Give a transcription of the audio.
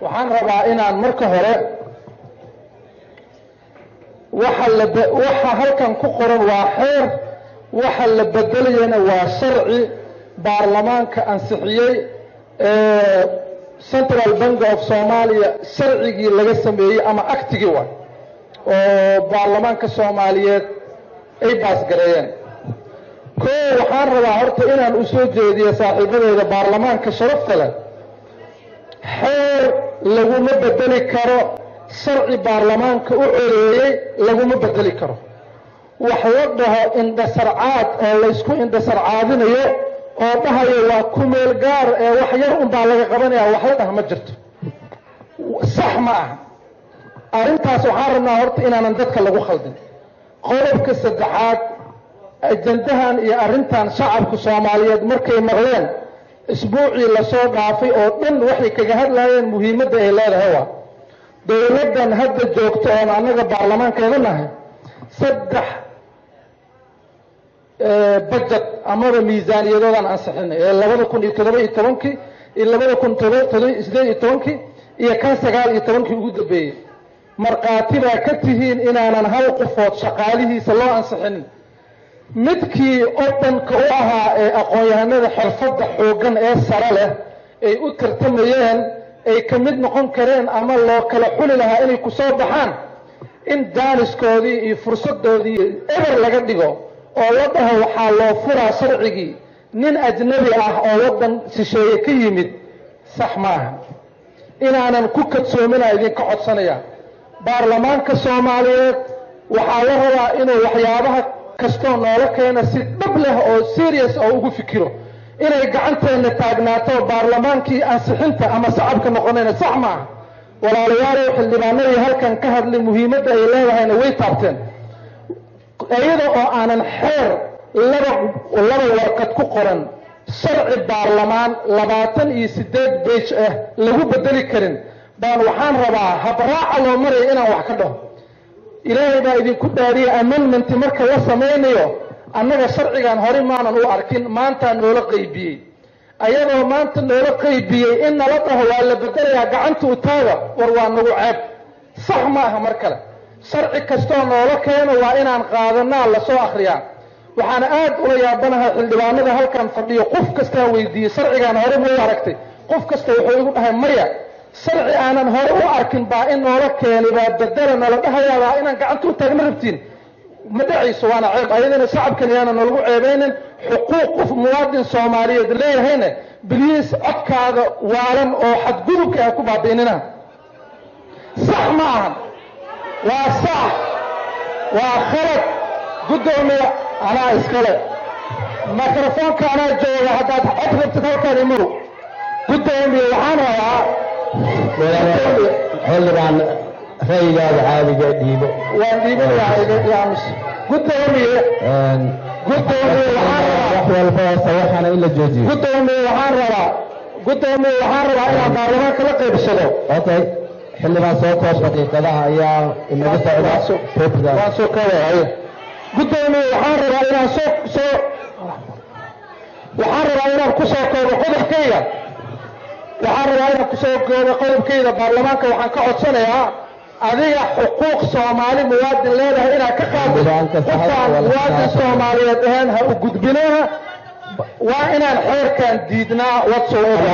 waxaan rabaa inaan marka hore waxa halkan ku qoran waa xeer, waxa la bedelayana waa sharci baarlamaanka ansixiyey Central Bank of Somalia sharcigii laga sameeyey ama aktigii waa oo baarlamaanka Soomaaliyeed ay baas gareeyeen. waxaan rabaa horta inaan u soo jeediyo saaxiibadeyda baarlamaanka sharafta leh xeer laguma bedeli karo sharci baarlamaanka u codeeyey laguma bedeli karo. wax la dhaho indhasarcaad oo la isku indhasarcaadinayo oo dhahayo waa ku meel gaar ee wax yar un baa laga qabanayaa wax la dhaha ma jirto, sax ma aha. arrintaas waxaan rabnaa horta inaanan dadka lagu khaldin. qodobka saddexaad, ajandahan iyo arrintan shacabka Soomaaliyeed markay maqleen isbuucii la soo dhaafay oo dhan waxay kaga hadlayeen muhiimadda ay leedahay waa dowladdan hadda joogto oo annaga baarlamaankeeda nahay 3 budget amaba miisaaniyadoodan ansixinay ee 2017 iyo 2018 iyo kan 19 ugu dambeeyay. marqaati baa ka tihiin inaanan hal qofood shaqaalihiisa loo ansixinin. midkii odanka u ahaa ee aqoon-yahanada xirfadda xooggan ee sare leh ay u tartamayeen ay ka mid noqon kareen ama loo kala xuli lahaa inay ku soo baxaan in jaaniskoodii iyo fursaddoodii eber laga dhigo oo la dhaho waxaa loo furaa sharcigii nin ajnabi ah oo waddan shisheeye ka yimid, sax maaha. inaanan ku kadsoominaa idinka codsanaya baarlamaanka Soomaaliyeed waxaa la rabaa inuu waxyaabaha kastoo noola keena si dhab leh oo serious oo ugu fikiro inay gacanteena taagnaato baarlamaankii ansixinta ama shacabka noqonayna, sax maaha. walaalayaal xildhibaanadii halkan ka hadlay muhiimadda ay leedahayna way taabteen. iyada oo aanan xeer laba warqad ku qoran sharci baarlamaan 28 page ah lagu bedeli karin baan waxaan rabaa habraaca loo maray inaan wax ka dhaho. ilaahay baa idinku dhaariyay amendment marka la samaynayo annaga sharcigan hore maanan u arkin, maanta noola qaybiyey. ayadoo maanta noola qaybiyey in nala dhaho waa la bedelayaa gacanta u taaga war waa nagu ceeb, sax maaha. mar kale sharci kastoo noola keeno waa inaan qaadanaa la soo akhriyaa. waxaan aad ula yaabanahay xildhibaanada halkan fadhiyo qof kastaa weydiiyey sharcigan hore ma u aragtay, qof kasta wuxuu igu dhahay maya, sharci aanan hore u arkin baa in noola keenay baa bedela nala dhahayaa inaan gacanta u taagna rabtiin, ma dhacayso, waana ceeb. ayadana shacabkan yaana nalagu ceebeynin. xuquuq qof muwaadin Soomaaliyeed leeyahayna biliis codkaada waalan oo xadgudubka ah ku baabi'inina, sax ma ahan. waa sax, waa khalad. gudoomiye anaa iskale mikrofoonka anaa jooga, haddaad cod rabtid halkaan imaw. gudoomiye waxaan rabaa xildhibaan ra'yigaada caadiga dhiibo. waan dhiibanayaa gudoomiye wax walba waxaana in la joojiyo. gudoomiye waxaan rabaa inaan baarlamaanka la qaybsado. okay, xildhibaan soo koob daqiiqadaha ayaa inaga socda. waan soo koobahay. gudoomiye waxaan rabaa inaan ku soo koobo qodobkayga. baarlamaanka waxaan ka codsanayaa adiga xuquuq Soomaali muwaadin leedahay inaad ka qaado. qofkaan muwaadin Soomaaliyeed ahaan ha u gudbinaha waa inaan xeerkan diidnaa whatsoever.